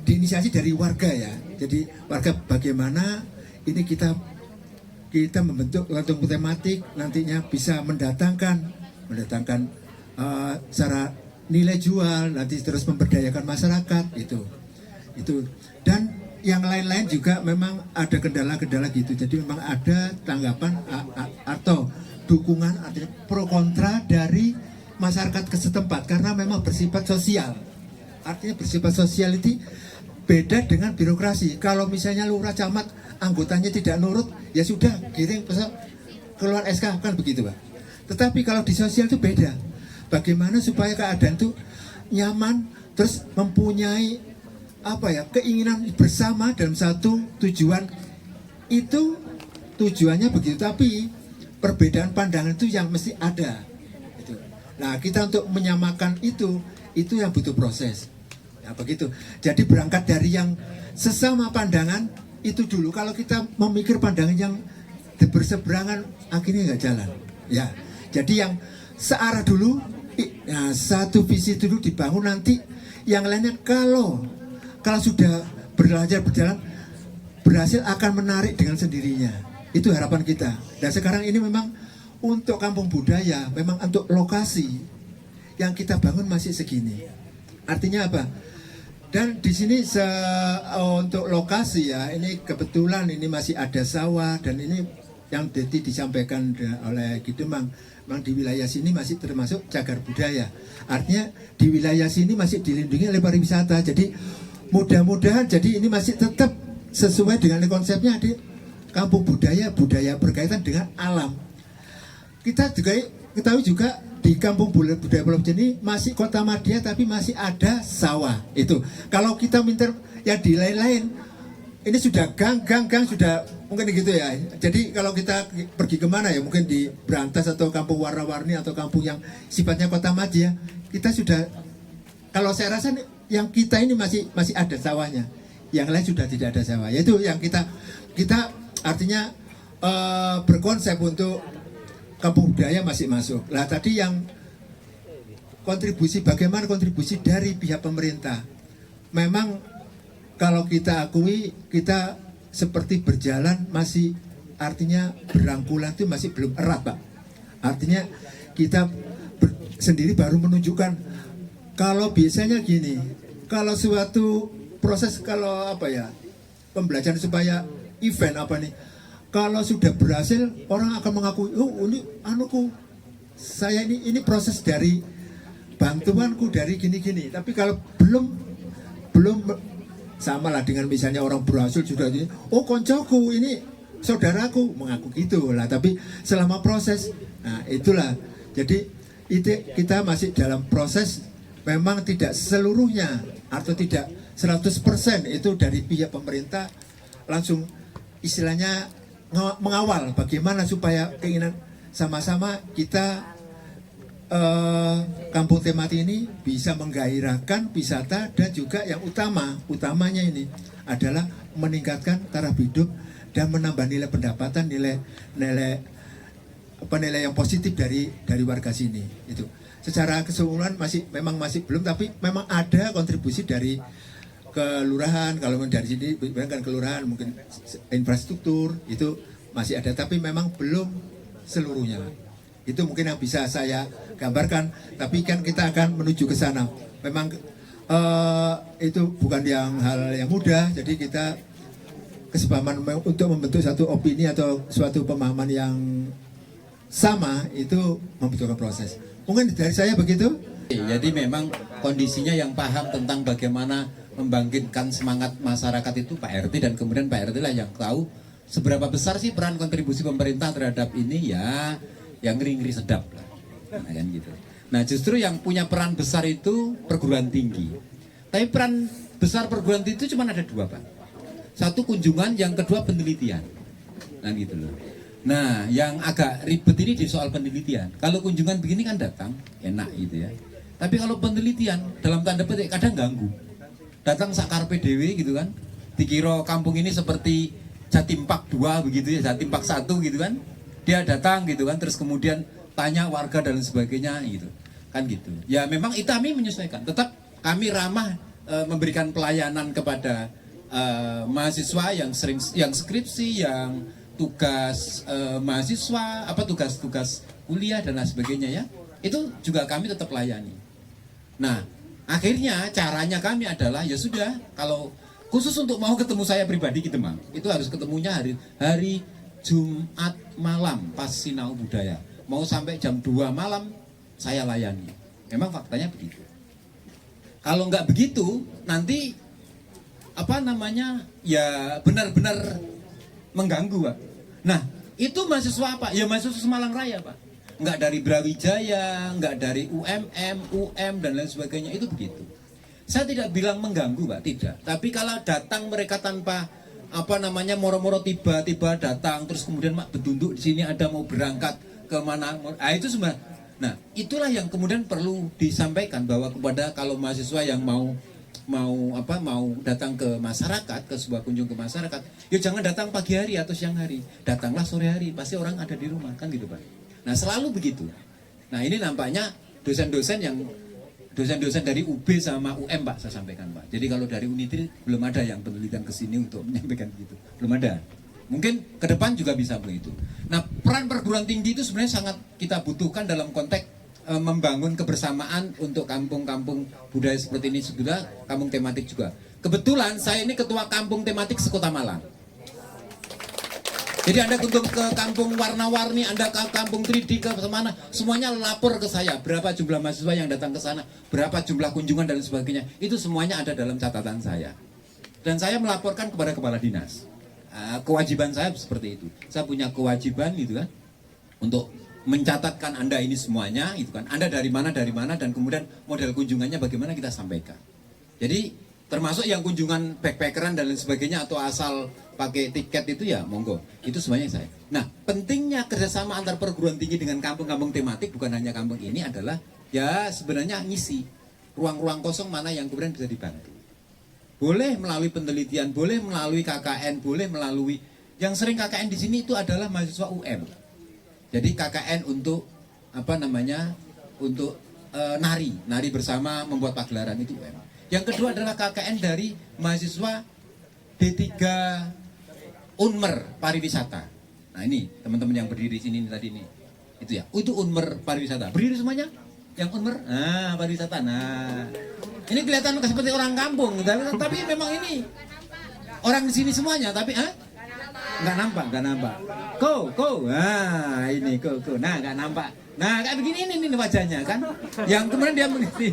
S12: diinisiasi dari warga ya. Jadi warga bagaimana ini kita membentuk kampung tematik nantinya bisa mendatangkan secara nilai jual, nanti terus memberdayakan masyarakat itu dan yang lain-lain juga memang ada kendala-kendala gitu. Jadi memang ada tanggapan atau dukungan artinya pro kontra dari masyarakat ke setempat karena memang bersifat sosial. Artinya bersifat sosial itu beda dengan birokrasi. Kalau misalnya lurah camat anggotanya tidak nurut, ya sudah kirim keluar SK kan begitu Pak. Tetapi kalau di sosial itu beda. Bagaimana supaya keadaan itu nyaman, terus mempunyai keinginan bersama dalam satu tujuan. Itu tujuannya begitu, tapi perbedaan pandangan itu yang mesti ada. Nah kita untuk menyamakan itu yang butuh proses. Ya begitu. Jadi berangkat dari yang sesama pandangan itu dulu. Kalau kita memikir pandangan yang berseberangan akhirnya nggak jalan. Ya. Jadi yang searah dulu. Nah, satu visi dulu dibangun nanti. Yang lainnya kalau sudah berjalan berhasil akan menarik dengan sendirinya. Itu harapan kita. Dan sekarang ini memang untuk kampung budaya, memang untuk lokasi yang kita bangun masih segini. Artinya apa? Dan di sini untuk lokasi ya, ini kebetulan ini masih ada sawah dan ini yang tadi disampaikan oleh Ki Demang, memang di wilayah sini masih termasuk cagar budaya. Artinya di wilayah sini masih dilindungi oleh pariwisata. Jadi mudah-mudahan jadi ini masih tetap sesuai dengan konsepnya di kampung budaya berkaitan dengan alam. Kita juga ketahui juga di kampung budaya Pulau Jawa ini masih kota Madia tapi masih ada sawah itu. Kalau kita minta ya di lain-lain ini sudah gang sudah mungkin gitu ya. Jadi kalau kita pergi kemana ya mungkin di Brantas atau kampung warna-warni atau kampung yang sifatnya kota Madia kita sudah kalau saya rasa yang kita ini masih ada sawahnya. Yang lain sudah tidak ada sawah. Yaitu yang kita artinya berkonsep untuk kampung budaya masih masuk. Lah tadi yang bagaimana kontribusi dari pihak pemerintah. Memang kalau kita akui kita seperti berjalan masih artinya berangkulan itu masih belum erat Pak. Artinya kita sendiri baru menunjukkan kalau biasanya gini, kalau suatu proses pembelajaran supaya event kalau sudah berhasil orang akan mengakui ini saya ini proses dari bantuanku dari gini. Tapi kalau belum sama lah dengan misalnya orang berhasil sudah ini koncoku ini saudaraku mengaku gitu lah. Tapi selama proses itulah jadi itu kita masih dalam proses memang tidak seluruhnya atau tidak 100% itu dari pihak pemerintah langsung istilahnya mengawal bagaimana supaya keinginan sama-sama kita kampung tematik ini bisa menggairahkan wisata dan juga yang utamanya ini adalah meningkatkan taraf hidup dan menambah nilai pendapatan, nilai yang positif dari warga sini. Itu secara keseluruhan memang masih belum, tapi memang ada kontribusi dari kelurahan. Kalau dari sini kan kelurahan mungkin infrastruktur itu masih ada, tapi memang belum seluruhnya. Itu mungkin yang bisa saya gambarkan, tapi kan kita akan menuju ke sana. Memang itu bukan hal yang mudah, jadi kita kesepahaman untuk membentuk satu opini atau suatu pemahaman yang sama itu membutuhkan proses. Mungkin dari saya begitu.
S10: Jadi memang kondisinya yang paham tentang bagaimana membangkitkan semangat masyarakat itu Pak RT, dan kemudian Pak RT lah yang tahu seberapa besar sih peran kontribusi pemerintah terhadap ini, ya yang ngeri-ngeri sedap lah. Nah, kan gitu. Nah, justru yang punya peran besar itu perguruan tinggi. Tapi peran besar perguruan tinggi itu cuma ada dua, Pak. Satu kunjungan, yang kedua penelitian. Nah, gitu loh. Nah, yang agak ribet ini di soal penelitian. Kalau kunjungan begini kan datang, enak gitu ya. Tapi kalau penelitian, dalam tanda petik kadang ganggu. Datang sakarpe dewe gitu kan. Dikira kampung ini seperti Jatimpak 2 begitu ya, Jatimpak 1 gitu kan. Dia datang gitu kan, terus kemudian tanya warga dan sebagainya gitu. Kan gitu. Ya memang itu kami menyesuaikan. Tetap kami ramah memberikan pelayanan kepada mahasiswa yang skripsi, yang tugas mahasiswa, tugas-tugas kuliah dan lain sebagainya ya. Itu juga kami tetap layani. Nah, akhirnya caranya kami adalah ya sudah, kalau khusus untuk mau ketemu saya pribadi gitu Mang, itu harus ketemunya hari Jumat malam pas sinau budaya. Mau sampai jam 2 malam saya layani. Memang faktanya begitu. Kalau nggak begitu nanti ya benar-benar mengganggu, Pak. Nah, itu mahasiswa apa? Ya mahasiswa Semalang Raya, Pak. Nggak dari Brawijaya, nggak dari UMM, UM dan lain sebagainya, itu begitu. Saya tidak bilang mengganggu, Pak, tidak. Tapi kalau datang mereka tanpa moro-moro tiba-tiba datang terus kemudian berduduk di sini, ada mau berangkat ke mana, itu semua. Nah, itulah yang kemudian perlu disampaikan, bahwa kepada kalau mahasiswa yang mau datang ke masyarakat, ke sebuah kunjung ke masyarakat, ya jangan datang pagi hari atau siang hari, datanglah sore hari, pasti orang ada di rumah, kan gitu Pak. Nah, selalu begitu. Nah, ini nampaknya dosen-dosen dari UB sama UM Pak, saya sampaikan Pak. Jadi kalau dari Unitri belum ada yang penelitian ke sini untuk menyampaikan gitu. Belum ada. Mungkin ke depan juga bisa begitu. Nah, peran perguruan tinggi itu sebenarnya sangat kita butuhkan dalam konteks membangun kebersamaan untuk kampung-kampung budaya seperti ini, juga kampung tematik juga. Kebetulan saya ini ketua kampung tematik sekota Malang. Jadi Anda kunjung ke kampung warna-warni, Anda ke kampung 3D, ke mana, semuanya lapor ke saya. Berapa jumlah mahasiswa yang datang ke sana, berapa jumlah kunjungan dan sebagainya. Itu semuanya ada dalam catatan saya. Dan saya melaporkan kepada kepala dinas. Kewajiban saya seperti itu. Saya punya kewajiban gitu kan, untuk mencatatkan Anda ini semuanya, gitu kan. Anda dari mana, dan kemudian model kunjungannya bagaimana kita sampaikan. Jadi termasuk yang kunjungan backpackeran dan lain sebagainya atau asal pakai tiket itu ya monggo, itu semuanya saya. Nah, pentingnya kerjasama antar perguruan tinggi dengan kampung-kampung tematik, bukan hanya kampung ini, adalah ya sebenarnya ngisi ruang-ruang kosong mana yang kemudian bisa dibantu. Boleh melalui penelitian, boleh melalui KKN, boleh melalui, yang sering KKN di sini itu adalah mahasiswa UM. Jadi KKN untuk untuk nari bersama membuat pagelaran, itu UM. Yang kedua adalah KKN dari mahasiswa D3 Unmer pariwisata. Nah, ini teman-teman yang berdiri di sini tadi ini. Itu ya. Itu Unmer pariwisata. Berdiri semuanya? Yang Unmer? Nah, pariwisata. Nah. Ini kelihatan seperti orang kampung, tapi memang ini orang di sini semuanya, tapi nggak nampak. Ko. Nah, ini ko. Nah, nggak nampak. Nah, kayak begini ini wajahnya kan. Yang kemudian dia mengerti.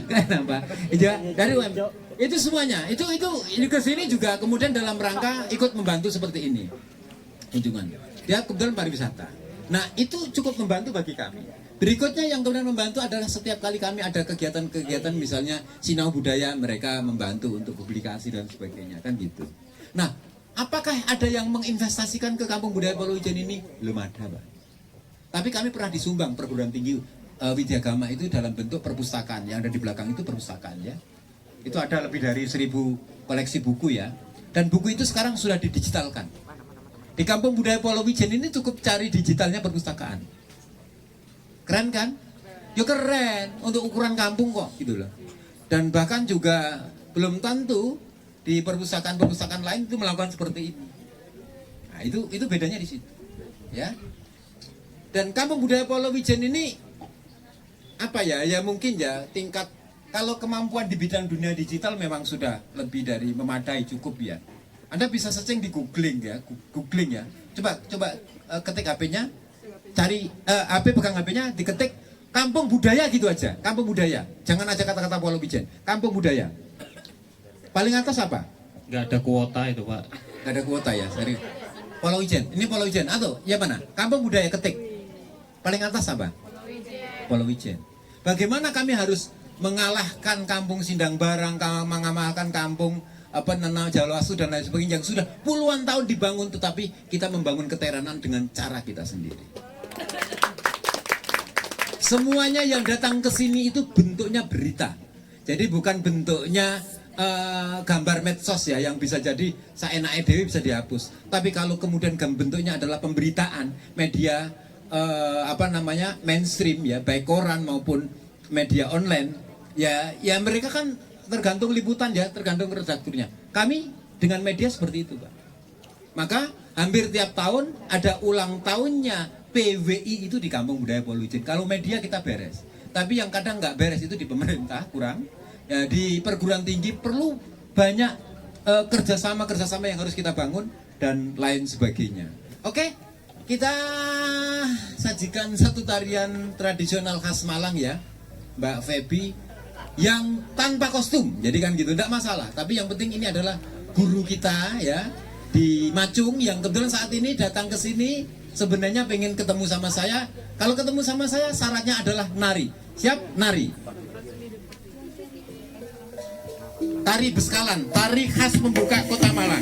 S10: Nggak nampak. Itu dari UM. Itu semuanya. Itu ke sini juga kemudian dalam rangka ikut membantu seperti ini. Kunjungan. Dia kebetulan pariwisata. Nah, itu cukup membantu bagi kami. Berikutnya yang kemudian membantu adalah setiap kali kami ada kegiatan-kegiatan, misalnya sinau budaya, mereka membantu untuk publikasi dan sebagainya, kan gitu. Nah, apakah ada yang menginvestasikan ke kampung budaya Polowijen ini? Belum ada, Pak. Tapi kami pernah disumbang perguruan tinggi Widyagama itu dalam bentuk perpustakaan. Yang ada di belakang itu perpustakaan ya. Itu ada lebih dari 1000 koleksi buku ya. Dan buku itu sekarang sudah didigitalkan. Di Kampung Budaya Pulau Wijen ini cukup cari digitalnya perpustakaan. Keren kan? Ya keren, untuk ukuran kampung kok gitu loh. Dan bahkan juga belum tentu di perpustakaan-perpustakaan lain itu melakukan seperti ini. Nah, itu bedanya di situ. Ya. Dan Kampung Budaya Pulau Wijen ini apa ya? Ya mungkin ya tingkat kalau kemampuan di bidang dunia digital memang sudah lebih dari memadai, cukup ya. Anda bisa searching di googling ya. Coba ketik HP-nya, cari HP, pegang HP-nya, diketik Kampung Budaya gitu aja. Kampung Budaya. Jangan aja kata-kata Pulau Wijen. Kampung Budaya. Paling atas apa?
S11: Nggak ada kuota itu, Pak.
S10: Nggak ada kuota ya, serius. Pulau Wijen. Ini Pulau Wijen. Atau ya mana? Kampung Budaya, ketik. Paling atas apa? Pulau Wijen. Bagaimana kami harus mengalahkan Kampung Sindang Barang, mengamalkan Kampung Nenau Jalawastu dan lain sebagainya yang sudah puluhan tahun dibangun, tetapi kita membangun keteranan dengan cara kita sendiri. Semuanya yang datang ke sini itu bentuknya berita. Jadi bukan bentuknya gambar medsos ya yang bisa jadi saenake dhewe bisa dihapus. Tapi kalau kemudian bentuknya adalah pemberitaan media mainstream ya, baik koran maupun media online, ya mereka kan tergantung liputan ya, tergantung redakturnya. Kami dengan media seperti itu, Pak. Maka hampir tiap tahun ada ulang tahunnya PWI itu di Kampung Budaya Pulau Wijen. Kalau media kita beres, tapi yang kadang nggak beres itu di pemerintah kurang. Ya, di perguruan tinggi perlu banyak kerjasama yang harus kita bangun dan lain sebagainya. Oke, kita sajikan satu tarian tradisional khas Malang ya, Mbak Feby, yang tanpa kostum. Jadi kan gitu, tidak masalah. Tapi yang penting ini adalah guru kita ya di Macung yang kebetulan saat ini datang ke sini. Sebenarnya pengen ketemu sama saya. Kalau ketemu sama saya syaratnya adalah nari. Siap? Nari. Tari Beskalan, tari khas pembuka Kota Malang.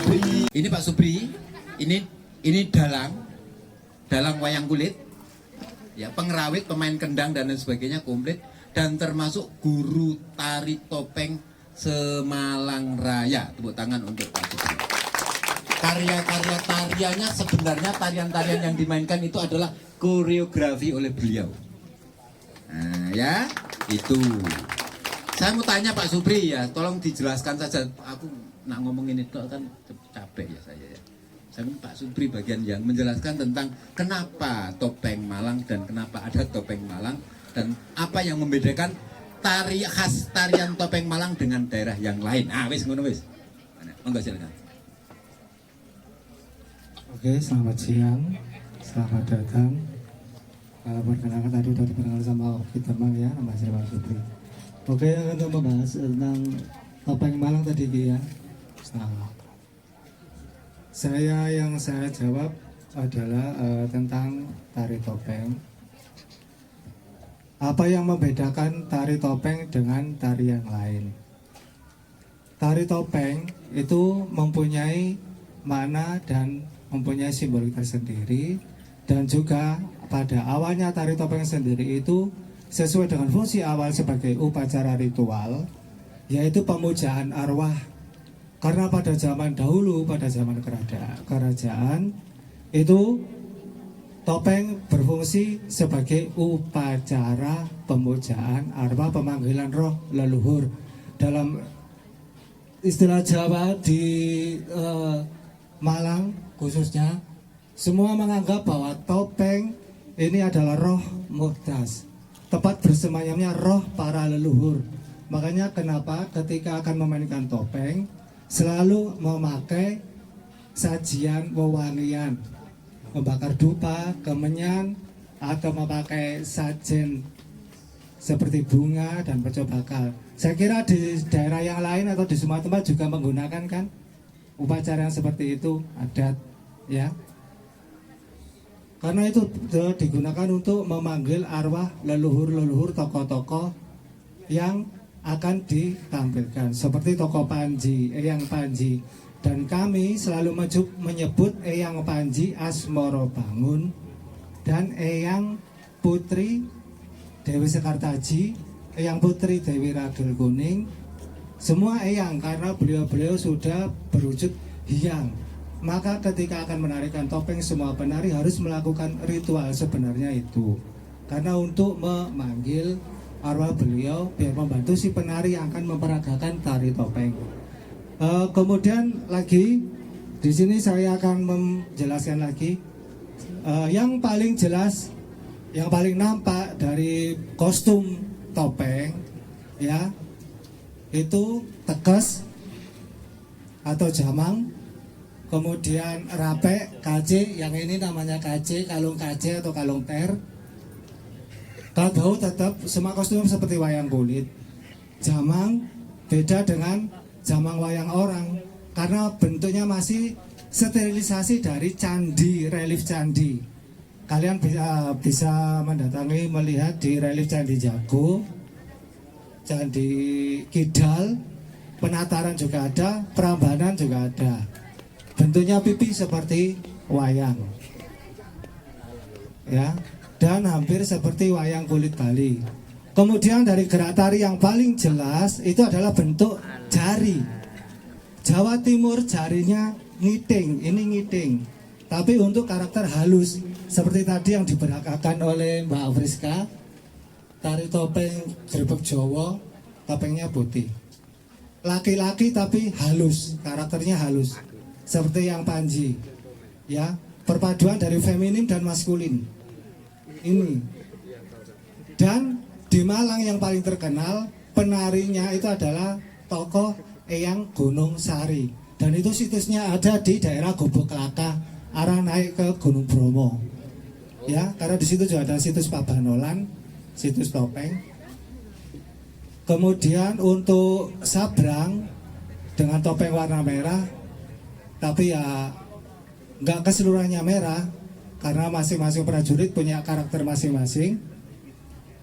S10: Supri. Ini Pak Supri. Ini dalang wayang kulit. Ya, pengerawit, pemain kendang dan lain sebagainya komplit, dan termasuk guru tari topeng Semalang Raya. Tepuk tangan untuk Pak Supri. Karya-karya tariannya sebenarnya tarian-tarian yang dimainkan itu adalah koreografi oleh beliau. Nah, ya, itu. Saya mau tanya Pak Supri ya, tolong dijelaskan saja. Aku nak ngomongin itu kan capek ya saya ya. Saya minta Pak Supri bagian yang menjelaskan tentang kenapa topeng Malang dan kenapa ada topeng Malang dan apa yang membedakan tari khas tarian topeng Malang dengan daerah yang lain. Ah, wis ngono wis. Monggo silakan.
S13: Oke, selamat siang, selamat datang. Perkenalkan tadi sudah diperkenalkan sama kita ya, nama saya Pak Supri. Oke, untuk membahas tentang topeng Malang tadi ya. Yang saya jawab adalah tentang tari topeng. Apa yang membedakan tari topeng dengan tari yang lain? Tari topeng itu mempunyai makna dan mempunyai simbolik tersendiri, dan juga pada awalnya tari topeng sendiri itu sesuai dengan fungsi awal sebagai upacara ritual, yaitu pemujaan arwah. Karena pada zaman dahulu, pada zaman kerajaan itu topeng berfungsi sebagai upacara pemujaan arwah, pemanggilan roh leluhur. Dalam istilah Jawa di Malang khususnya, semua menganggap bahwa topeng ini adalah roh muhdas, tempat bersemayamnya roh para leluhur. Makanya kenapa ketika akan memainkan topeng selalu memakai sajian wewangian, membakar dupa, kemenyan, atau memakai sajen seperti bunga dan pecel bakal. Saya kira di daerah yang lain atau di semua tempat juga menggunakan kan upacara yang seperti itu, adat ya. Karena itu digunakan untuk memanggil arwah leluhur-leluhur, tokoh-tokoh yang akan ditampilkan seperti tokoh Panji, Eyang Panji, dan kami selalu menyebut Eyang Panji Asmoro Bangun dan Eyang Putri Dewi Sekartaji, Eyang Putri Dewi Radul Kuning, semua eyang karena beliau-beliau sudah berwujud hyang. Maka ketika akan menarikan topeng, semua penari harus melakukan ritual sebenarnya itu, karena untuk memanggil arwah beliau biar membantu si penari yang akan memperagakan tari topeng. Kemudian lagi di sini saya akan menjelaskan lagi yang paling jelas, yang paling nampak dari kostum topeng ya, itu tekes atau jamang, kemudian rapek, kace, yang ini namanya kace, kalung kace atau kalung ter. Kalau bau tetap semua kostum seperti wayang kulit. Jamang beda dengan jamang wayang orang karena bentuknya masih sterilisasi dari candi, relief candi. Kalian bisa mendatangi melihat di relief Candi Jago, Candi Kidal, Penataran juga ada, Prambanan juga ada. Bentuknya pipi seperti wayang, ya, dan hampir seperti wayang kulit Bali. Kemudian dari gerak tari yang paling jelas itu adalah bentuk jari. Jawa Timur jarinya ngiting, ini ngiting. Tapi untuk karakter halus seperti tadi yang diperagakan oleh Mbak Afriska, tari topeng Grebeg Jawa, topengnya putih. Laki-laki tapi halus, karakternya halus. Seperti yang Panji, ya, perpaduan dari feminim dan maskulin. Ini. Dan di Malang yang paling terkenal penarinya itu adalah tokoh Eyang Gunung Sari, dan itu situsnya ada di daerah Gobok Laka, arah naik ke Gunung Bromo. Ya, karena di situ juga ada situs Pabanolan, situs topeng. Kemudian untuk sabrang dengan topeng warna merah, tapi ya nggak keseluruhannya merah karena masing-masing prajurit punya karakter masing-masing.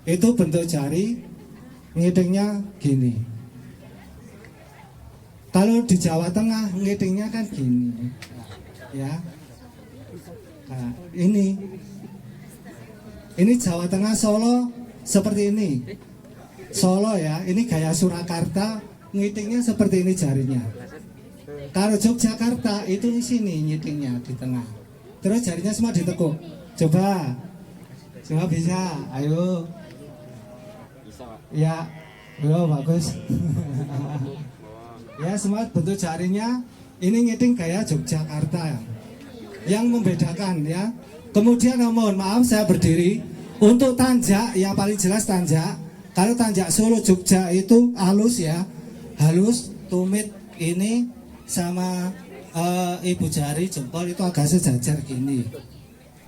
S13: Itu bentuk jari, ngitingnya gini. Kalau di Jawa Tengah ngitingnya kan gini, ya. Nah, ini Jawa Tengah Solo seperti ini. Solo ya, ini gaya Surakarta ngitingnya seperti ini jarinya. Kalau Yogyakarta itu di sini ngitingnya di tengah. Terus jarinya semua ditekuk. Coba, semua bisa. Ayo. Ya, yo bagus. Ya, semua bentuk jarinya ini ngiting gaya Yogyakarta. Yang membedakan ya. Kemudian mohon maaf saya berdiri untuk tanjak ya paling jelas tanjak. Kalau tanjak Solo Jogja itu halus ya. Halus, tumit ini sama ibu jari jempol itu agak sejajar gini.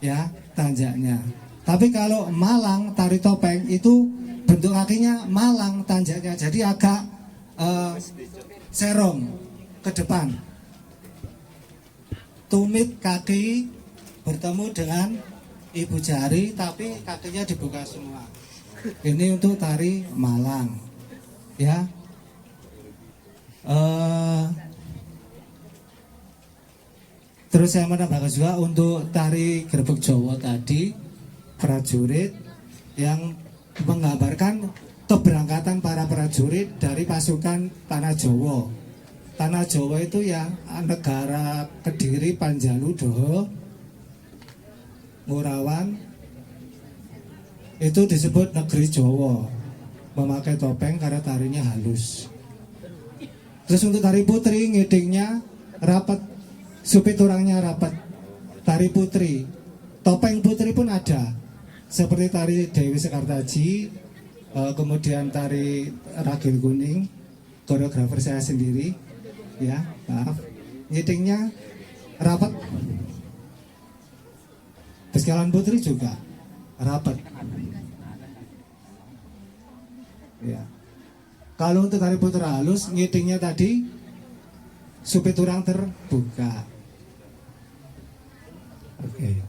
S13: Ya, tanjaknya. Tapi kalau Malang tari topeng itu bentuk kakinya malang tanjaknya, jadi agak serong ke depan. Tumit kaki bertemu dengan ibu jari, tapi kakinya dibuka semua. Ini untuk tari Malang, ya. Terus saya menambahkan juga untuk tari Grebeg Jawa tadi, prajurit yang menggambarkan keberangkatan para prajurit dari pasukan Tanah Jawa. Tanah Jawa itu ya negara Kediri, Panjalu, Doho, Ngurawan, itu disebut negeri Jawa, memakai topeng karena tarinya halus. Terus untuk tari putri ngitingnya rapat, supiturangnya rapat. Tari putri, topeng putri pun ada, seperti tari Dewi Sekartaji, kemudian tari Ragil Kuning, koreografer saya sendiri, ya maaf, ngitingnya rapat. Beskalan putri juga rapat. Ya. Kalau untuk tari putra halus, ngitingnya tadi supiturang terbuka. Oke.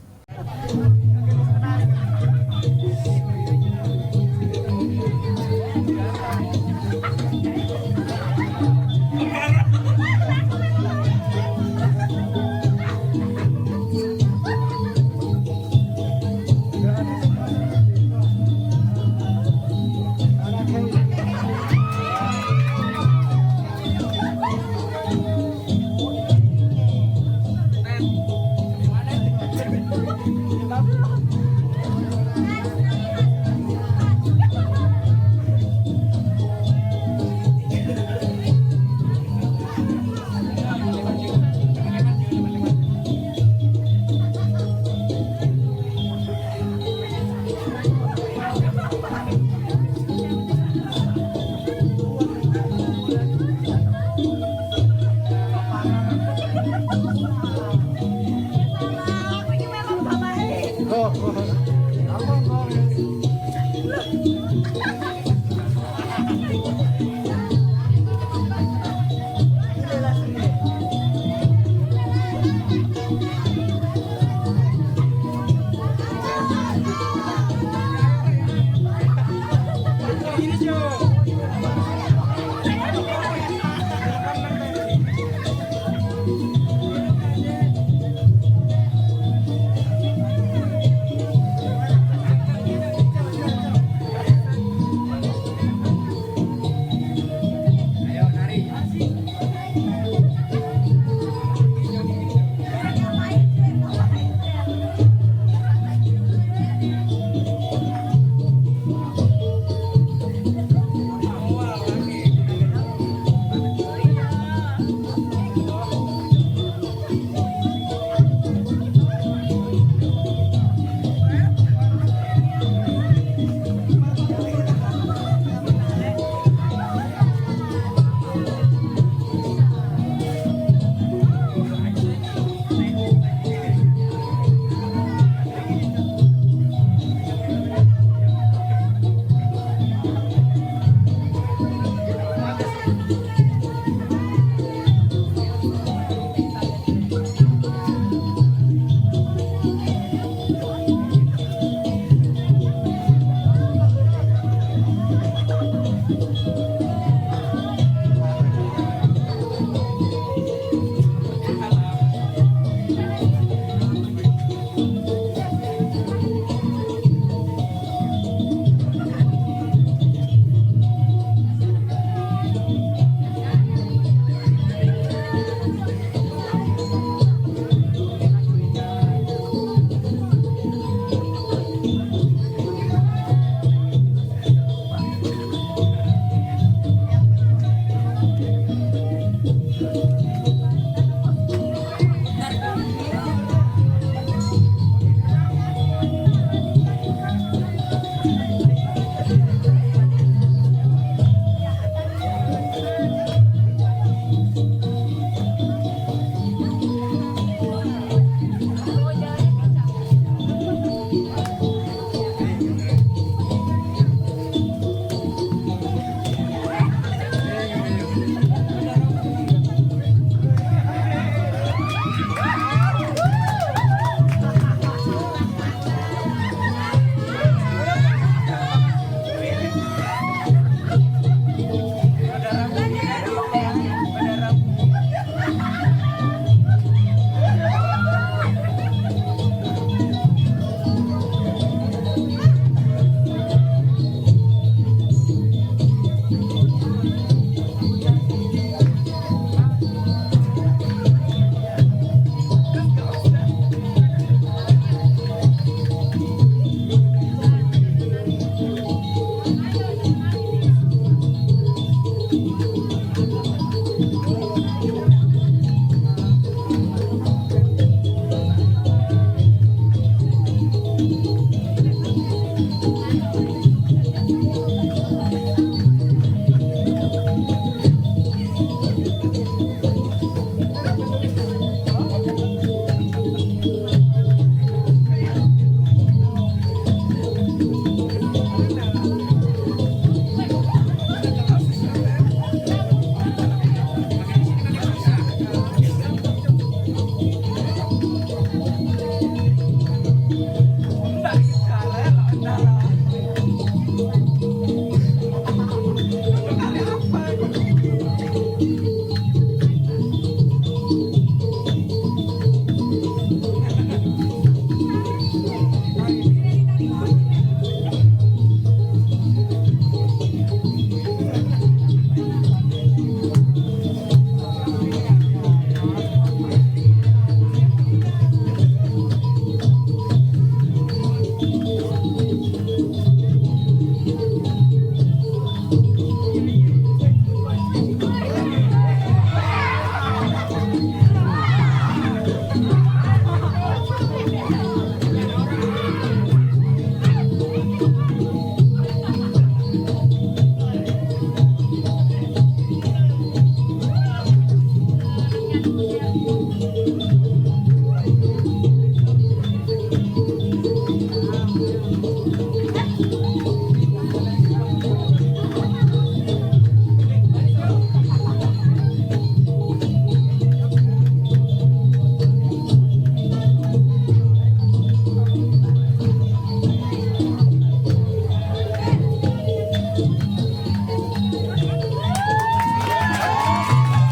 S14: Thank you.